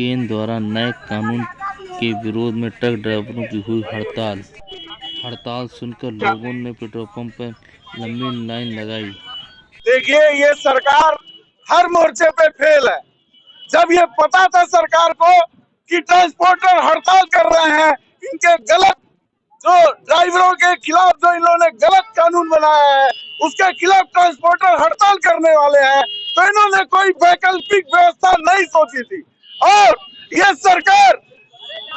केंद्र द्वारा नए कानून के विरोध में ट्रक ड्राइवरों की हुई हड़ताल। हड़ताल सुनकर लोगों ने पेट्रोल पंप पर लंबी लाइन लगाई। देखिए, ये सरकार हर मोर्चे पे फेल है। जब ये पता था सरकार को कि ट्रांसपोर्टर हड़ताल कर रहे हैं, इनके गलत जो ड्राइवरों के खिलाफ जो इन लोगों ने गलत कानून बनाया है उसके खिलाफ ट्रांसपोर्टर हड़ताल करने वाले हैं, तो इन्होंने कोई वैकल्पिक व्यवस्था नहीं सोची थी। और ये सरकार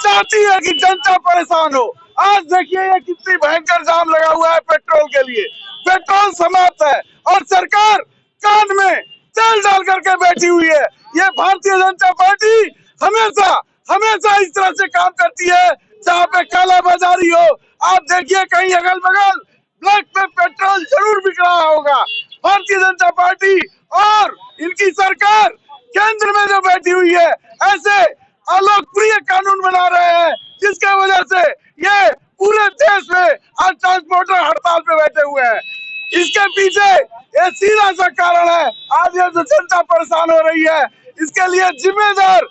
चाहती है कि जनता परेशान हो। आज देखिए ये कितनी भयंकर जाम लगा हुआ है पेट्रोल के लिए। पेट्रोल समाप्त है और सरकार कान में तेल डाल करके बैठी हुई है। ये भारतीय जनता पार्टी हमेशा हमेशा इस तरह से काम करती है जहाँ पे काला बाजारी हो। आप देखिए कहीं अगल बगल ब्लैक पे पेट्रोल जरूर बिक रहा होगा। भारतीय जनता पार्टी और इनकी सरकार केंद्र में जो बैठी हुई है ऐसे अलोकप्रिय कानून बना रहे हैं जिसके वजह से ये पूरे देश में आज ट्रांसपोर्टर हड़ताल पे बैठे हुए हैं। इसके पीछे ये सीधा सा कारण है। आज ये जो जनता परेशान हो रही है इसके लिए जिम्मेदार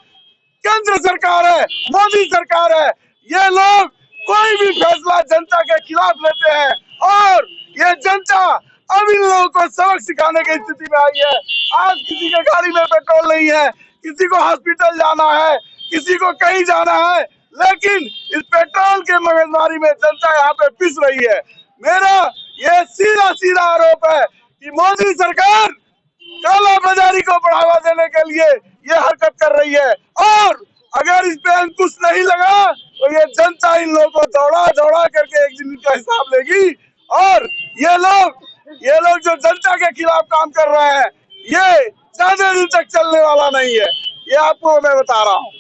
केंद्र सरकार है, मोदी सरकार है। ये लोग कोई भी फैसला जनता के खिलाफ लेते हैं और ये जनता अब इन लोगों को सबक सिखाने की स्थिति में आई है। आज किसी के गाड़ी में पेट्रोल नहीं है, किसी को हॉस्पिटल जाना है, किसी को कहीं जाना है, लेकिन इस पेट्रोल के मगजमारी में जनता यहाँ पे पिस रही है। मेरा ये सीधा सीधा आरोप है कि मोदी सरकार काला बाजारी को बढ़ावा देने के लिए ये हरकत कर रही है और अगर इस पे अंकुश नहीं लगा तो ये जनता इन लोगों को दौड़ा दौड़ा करके एक दिन इनका हिसाब लेगी। और ये लोग जो जनता के खिलाफ काम कर रहे हैं ये ज्यादा दिन तक चलने वाला नहीं है, ये आपको मैं बता रहा हूँ।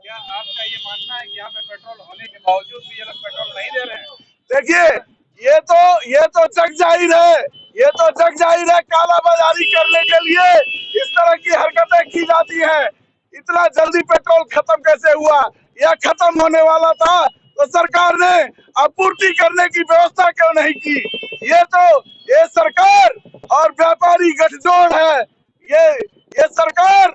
क्या आपका ये मानना है कि यहाँ पे पेट्रोल होने के बावजूद भी ये लोग पेट्रोल नहीं दे रहे हैं? देखिए ये तो जग जाहिर है, ये तो जग जाहिर है काला बाजारी करने के लिए इस तरह की हरकतें की जाती है। इतना जल्दी पेट्रोल खत्म कैसे हुआ? यह खत्म होने वाला था तो सरकार ने आपूर्ति करने की व्यवस्था क्यों नहीं की? ये सरकार और व्यापारी गठजोड़ है। ये सरकार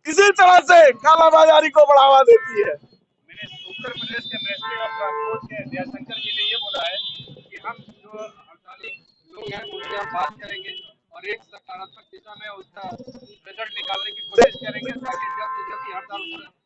इसी तरह से काला बाजारी को बढ़ावा देती है। उत्तर प्रदेश के मिनिस्ट्री ऑफ ट्रांसपोर्ट के जयशंकर जी ने ये बोला है कि हम जो हड़ताली लोग हैं उनसे हम बात करेंगे और एक सकारात्मक दिशा में उसका रिजल्ट निकालने की कोशिश करेंगे ताकि जल्द से जल्द हड़ताल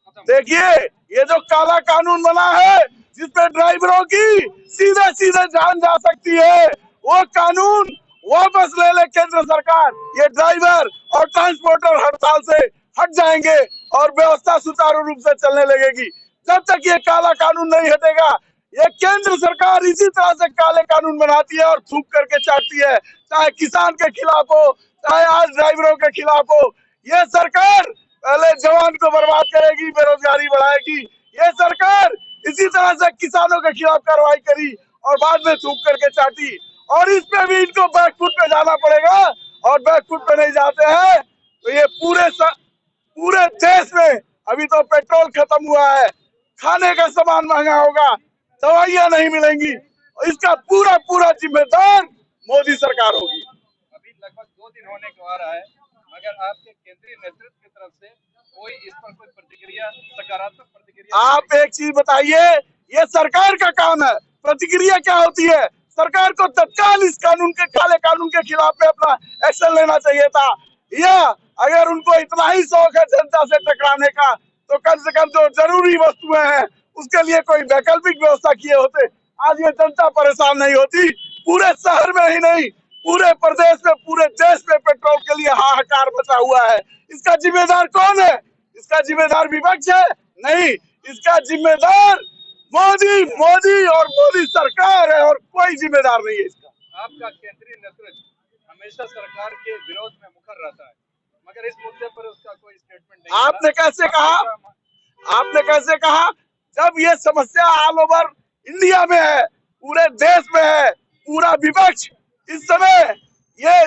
खत्म। देखिए ये जो काला कानून बना है जिसपे ड्राइवरों की सीधे सीधे जान जा सकती है, वो कानून वापस ले ले केंद्र सरकार। ये ड्राइवर और ट्रांसपोर्टर हड़ताल से हट जाएंगे और व्यवस्था सुचारू रूप से चलने लगेगी। जब तक ये काला कानून नहीं हटेगा ये केंद्र सरकार इसी तरह से काले कानून बनाती है और थूक करके चाटती है, चाहे किसान के खिलाफ हो चाहे आज ड्राइवरों के खिलाफ हो। ये सरकार पहले जवान को बर्बाद करेगी, बेरोजगारी बढ़ाएगी। ये सरकार इसी तरह से किसानों के खिलाफ कार्रवाई करी और बाद में थूक करके चाटी। और इस पे भी इनको बैकफुट पे जाना पड़ेगा और बैकफुट पे नहीं जाते हैं तो ये पूरे देश में अभी तो पेट्रोल खत्म हुआ है, खाने का सामान महंगा होगा, दवाइयां नहीं मिलेंगी, इसका पूरा पूरा जिम्मेदार मोदी सरकार होगी। अभी लगभग 2 दिन होने को आ रहा है, मगर आपके केंद्रीय नेतृत्व की तरफ से कोई इस पर कोई प्रतिक्रिया, सकारात्मक प्रतिक्रिया? आप एक चीज बताइए, ये सरकार का काम है, प्रतिक्रिया क्या होती है? सरकार को तत्काल इस काले कानून के खिलाफ में अपना एक्शन लेना चाहिए था, या अगर उनको इतना ही शौक है जनता से टकराने का तो कम से कम जो जरूरी वस्तुएं हैं उसके लिए कोई वैकल्पिक व्यवस्था किए होते, आज ये जनता परेशान नहीं होती। पूरे शहर में ही नहीं पूरे प्रदेश में पूरे देश में पेट्रोल के लिए हाहाकार मचा हुआ है। इसका जिम्मेदार कौन है? इसका जिम्मेदार विपक्ष है? नहीं, इसका जिम्मेदार मोदी और मोदी सरकार है और कोई जिम्मेदार नहीं है इसका। आपका केंद्रीय नेतृत्व हमेशा सरकार के विरोध में मुखर रहता है, मगर इस मुद्दे पर उसका कोई स्टेटमेंट नहीं। आपने कैसे कहा? जब ये समस्या ऑल ओवर इंडिया में है, पूरे देश में है, पूरा विपक्ष इस समय ये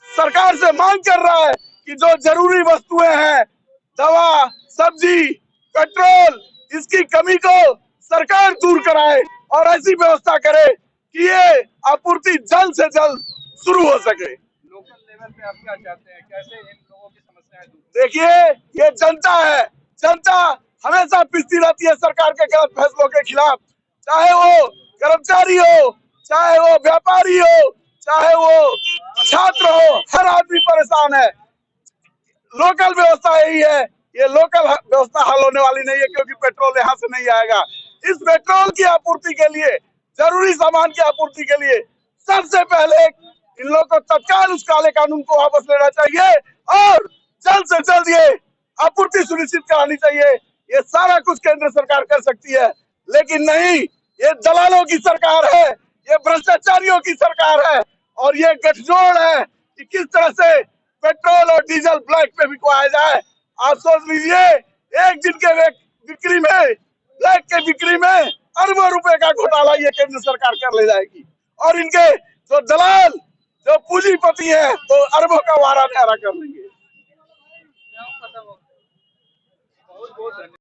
सरकार से मांग कर रहा है कि जो जरूरी वस्तुएं हैं, दवा, सब्जी, पेट्रोल, इसकी कमी को सरकार दूर कराए और ऐसी व्यवस्था करे कि ये आपूर्ति जल्द से जल्द शुरू हो सके। लोकल लेवल पे आप क्या चाहते हैं, कैसे इन लोगों की समस्याएं दूर? देखिए ये जनता है, जनता हमेशा पिसती रहती है सरकार के गलत फैसलों के खिलाफ, चाहे वो कर्मचारी हो, चाहे वो व्यापारी हो, चाहे वो छात्र हो, हर आदमी परेशान है। लोकल व्यवस्था यही है, ये लोकल व्यवस्था हल होने वाली नहीं है, क्योंकि पेट्रोल यहाँ से नहीं आएगा। इस पेट्रोल की आपूर्ति के लिए, जरूरी सामान की आपूर्ति के लिए सबसे पहले इन लोगों को तत्काल उस काले कानून को वापस लेना चाहिए और जल्द से जल्द ये आपूर्ति सुनिश्चित करानी चाहिए। ये सारा कुछ केंद्र सरकार कर सकती है, लेकिन नहीं, ये दलालों की सरकार है, ये भ्रष्टाचारियों की सरकार है और ये गठजोड़ है कि किस तरह से पेट्रोल और डीजल ब्लैक पे बिकवाया जाए। आप सोच लीजिए, एक दिन के बिक्री में, ब्लैक के बिक्री में अरबों रुपए का घोटाला ये केंद्र सरकार कर ले जाएगी और इनके जो दलाल, जो पूंजीपति है, तो अरबों का वारा न्यारा कर लेंगे। बहुत बहुत धन्यवाद।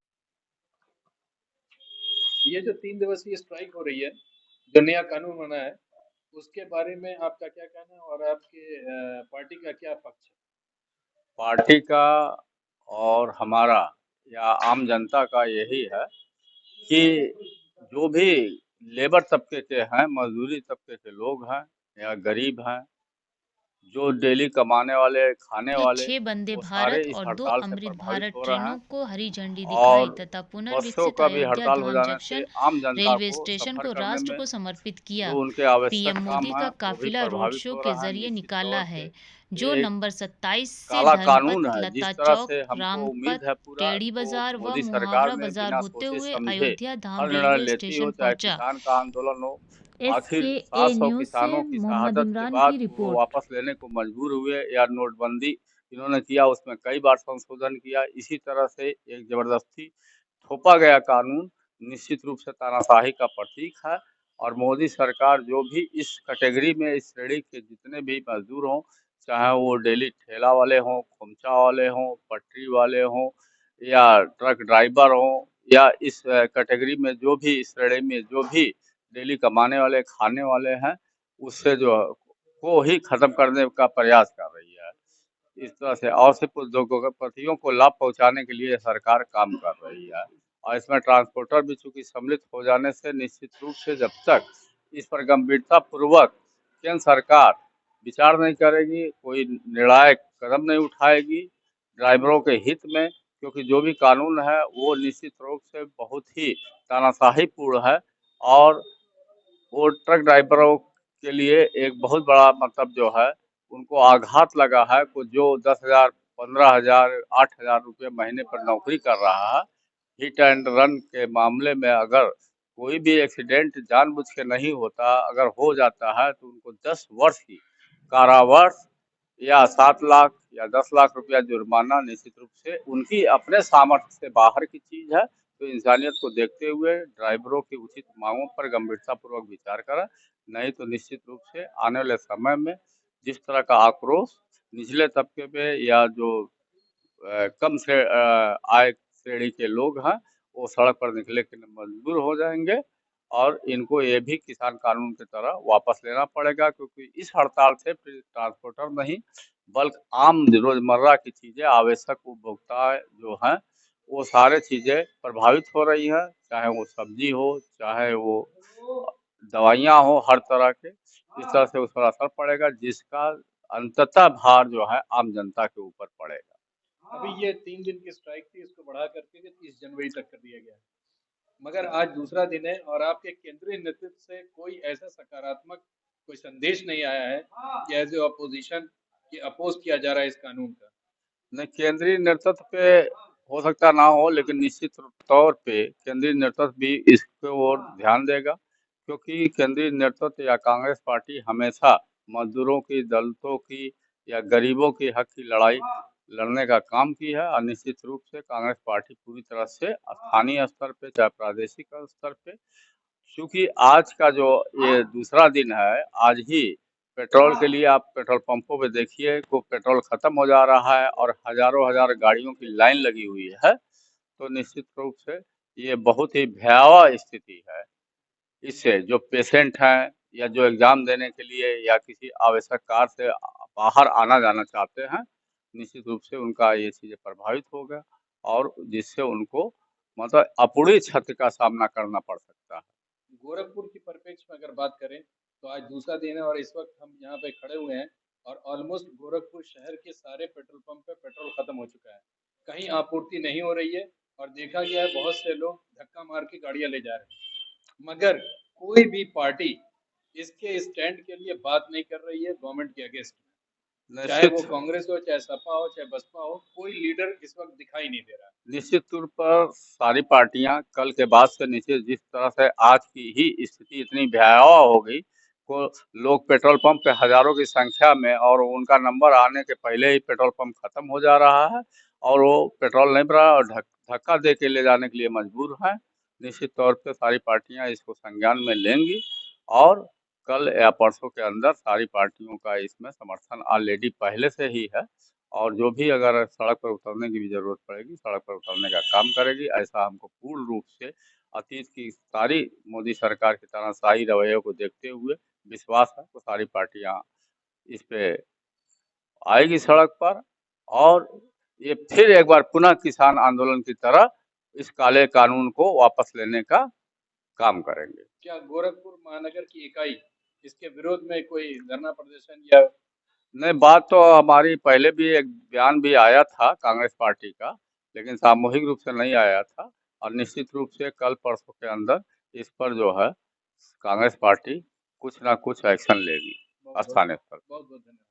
ये जो 3 दिवसीय स्ट्राइक हो रही है, जो नया कानून बना है, उसके बारे में आपका क्या कहना है और आपके पार्टी का क्या पक्ष है? पार्टी का और हमारा या आम जनता का यही है कि जो भी लेबर तबके के हैं, मजदूरी तबके के लोग हैं या गरीब हैं, जो डेली कमाने वाले, खाने के वाले, 6 वंदे वो सारे भारत इस और 2 हड़ताल से अमृत प्रभावित भारत हो रहे ट्रेनों हैं को हरी झंडी दिखाई और तथा बसों पुनर्विकसित का भी अयोध्या हड़ताल हो धाम जाने से जंक्शन आम जनता रेलवे को स्टेशन सफर को करने राष्ट्र में को समर्पित किया। जो उनके आवश्यक पीएम काम मोदी है का वो भी काफिला रोड प्रभावित शो हो के रहा है। जरिए निश्चित निकाला तौर है, पे जो ये एक नंबर 27 से काला धर्मपथ, कानून है। लता जिस तरह चौक, से हमको रामपथ, उम्मीद है पूरा टेड़ी तो बाजार व मोदी सरकार मुहावरा ने बाजार बिना होते सोचे हुए समझे अयोध्या धाम हर निर्णय रेलवे लेती हो, स्टेशन चाहे पहुंचा। किसान का आंदोलन हो। आखिर SKA 700 न्यूज से किसानों की मोहम्मद शहादत के इमरान बाद की वो रिपोर्ट। वापस लेने को मजबूर हुए या नोटबंदी इन्होंने किया, उसमें कई बार संशोधन किया। इसी तरह से एक जबरदस्ती थोपा गया कानून निश्चित रूप से तानाशाही का प्रतीक है और मोदी सरकार जो भी इस कैटेगरी में, इस श्रेणी के जितने भी मजदूर हों, चाहे वो डेली ठेला वाले हों, खोमचा वाले हों, पटरी वाले हों या ट्रक ड्राइवर हों, या इस कैटेगरी में जो भी, इस श्रेणी में जो भी डेली कमाने वाले, खाने वाले हैं, उससे जो को ही खत्म करने का प्रयास कर रही है। इस तरह से और सिर्फ उद्योगपतियों को लाभ पहुंचाने के लिए सरकार काम कर रही है और इसमें ट्रांसपोर्टर भी चूंकि सम्मिलित हो जाने से निश्चित रूप से जब तक इस पर गंभीरता पूर्वक केंद्र सरकार विचार नहीं करेगी, कोई निर्णायक कदम नहीं उठाएगी ड्राइवरों के हित में, क्योंकि जो भी कानून है वो निश्चित रूप से बहुत ही तानाशाहीपूर्ण है और वो ट्रक ड्राइवरों के लिए एक बहुत बड़ा मतलब जो है उनको आघात लगा है। को जो 10,000, 15,000, 8,000 रुपये महीने पर नौकरी कर रहा है, हिट एंड रन के मामले में अगर कोई भी एक्सीडेंट जानबूझ के नहीं होता, अगर हो जाता है तो उनको 10 वर्ष की कारावास या 7 लाख या 10 लाख रुपया जुर्माना निश्चित रूप से उनकी अपने सामर्थ्य से बाहर की चीज है। तो इंसानियत को देखते हुए ड्राइवरों की उचित मांगों पर गंभीरतापूर्वक विचार करें, नहीं तो निश्चित रूप से आने वाले समय में जिस तरह का आक्रोश निचले तबके पे या जो कम से आय श्रेणी के लोग हैं वो सड़क पर निकले के लिए मजबूर हो जाएंगे और इनको ये भी किसान कानून की तरह वापस लेना पड़ेगा, क्योंकि इस हड़ताल से फिर ट्रांसपोर्टर नहीं बल्कि आम रोजमर्रा की चीजें, आवश्यक उपभोक्ता जो हैं वो सारे चीजें प्रभावित हो रही हैं, चाहे वो सब्जी हो, चाहे वो दवाइयाँ हो, हर तरह के इस तरह से उस पर असर पड़ेगा जिसका अंततः भार जो है आम जनता के ऊपर पड़ेगा। अभी ये 3 दिन की स्ट्राइक थी, इसको बढ़ा करके 30 जनवरी तक कर दिया गया है, मगर आज दूसरा दिन है और आपके केंद्रीय नेतृत्व से कोई ऐसा सकारात्मक कोई संदेश नहीं आया है कि एज ए अपोजिशन कि अपोज किया जा रहा है इस कानून का। नहीं, केंद्रीय नेतृत्व पे हो सकता ना हो, लेकिन निश्चित तौर पे केंद्रीय नेतृत्व भी इसके ओर ध्यान देगा, क्योंकि केंद्रीय नेतृत्व या कांग्रेस पार्टी हमेशा मजदूरों की, दलितों की या गरीबों की हक की लड़ाई लड़ने का काम की है और निश्चित रूप से कांग्रेस पार्टी पूरी तरह से स्थानीय स्तर पे चाहे प्रादेशिक स्तर पे, क्योंकि आज का जो ये दूसरा दिन है, आज ही पेट्रोल के लिए आप पेट्रोल पंपों पे देखिए को पेट्रोल खत्म हो जा रहा है और हजारों हजार गाड़ियों की लाइन लगी हुई है। तो निश्चित रूप से ये बहुत ही भयावह स्थिति है। इससे जो पेशेंट हैं या जो एग्जाम देने के लिए या किसी आवश्यक कार्य से बाहर आना जाना चाहते हैं, निश्चित रूप से उनका ये चीज़ें प्रभावित होगा और जिससे उनको मतलब अपूर्णीय क्षति का सामना करना पड़ सकता है। गोरखपुर की परिप्रेक्ष्य में अगर बात करें तो आज दूसरा दिन है और इस वक्त हम यहाँ पे खड़े हुए हैं और ऑलमोस्ट गोरखपुर शहर के सारे पेट्रोल पंप पे पेट्रोल खत्म हो चुका है, कहीं आपूर्ति नहीं हो रही है और देखा गया है बहुत से लोग धक्का मार के गाड़ियां ले जा रहे हैं, मगर कोई भी पार्टी इसके स्टैंड के लिए बात नहीं कर रही है गवर्नमेंट के अगेंस्ट में, चाहे वो कांग्रेस हो, चाहे सपा हो, चाहे बसपा हो, कोई लीडर इस वक्त दिखाई नहीं दे रहा है। निश्चित तौर पर सारी पार्टियां कल के बाद से नीचे जिस तरह से आज की ही स्थिति इतनी भयावह हो गई को लोग पेट्रोल पंप पे हजारों की संख्या में और उनका नंबर आने के पहले ही पेट्रोल पंप खत्म हो जा रहा है और वो पेट्रोल नहीं भरा और धक्का दे के ले जाने के लिए मजबूर है। निश्चित तौर पे सारी पार्टियां इसको संज्ञान में लेंगी और कल या परसों के अंदर सारी पार्टियों का इसमें समर्थन ऑलरेडी पहले से ही है और जो भी अगर सड़क पर उतरने की भी जरूरत पड़ेगी सड़क पर उतरने का काम करेगी। ऐसा हमको पूर्ण रूप से अतीत की सारी मोदी सरकार की तानाशाही रवैये को देखते हुए विश्वास है तो सारी पार्टियां इस पे आएगी सड़क पर और ये फिर एक बार पुनः किसान आंदोलन की तरह इस काले कानून को वापस लेने का काम करेंगे। क्या गोरखपुर महानगर की इकाई इसके विरोध में कोई धरना प्रदर्शन या नहीं, बात तो हमारी पहले भी एक बयान भी आया था कांग्रेस पार्टी का, लेकिन सामूहिक रूप से नहीं आया था और निश्चित रूप से कल परसों के अंदर इस पर जो है कांग्रेस पार्टी कुछ ना कुछ एक्शन लेगी स्थानीय स्तर पर। बहुत बहुत धन्यवाद।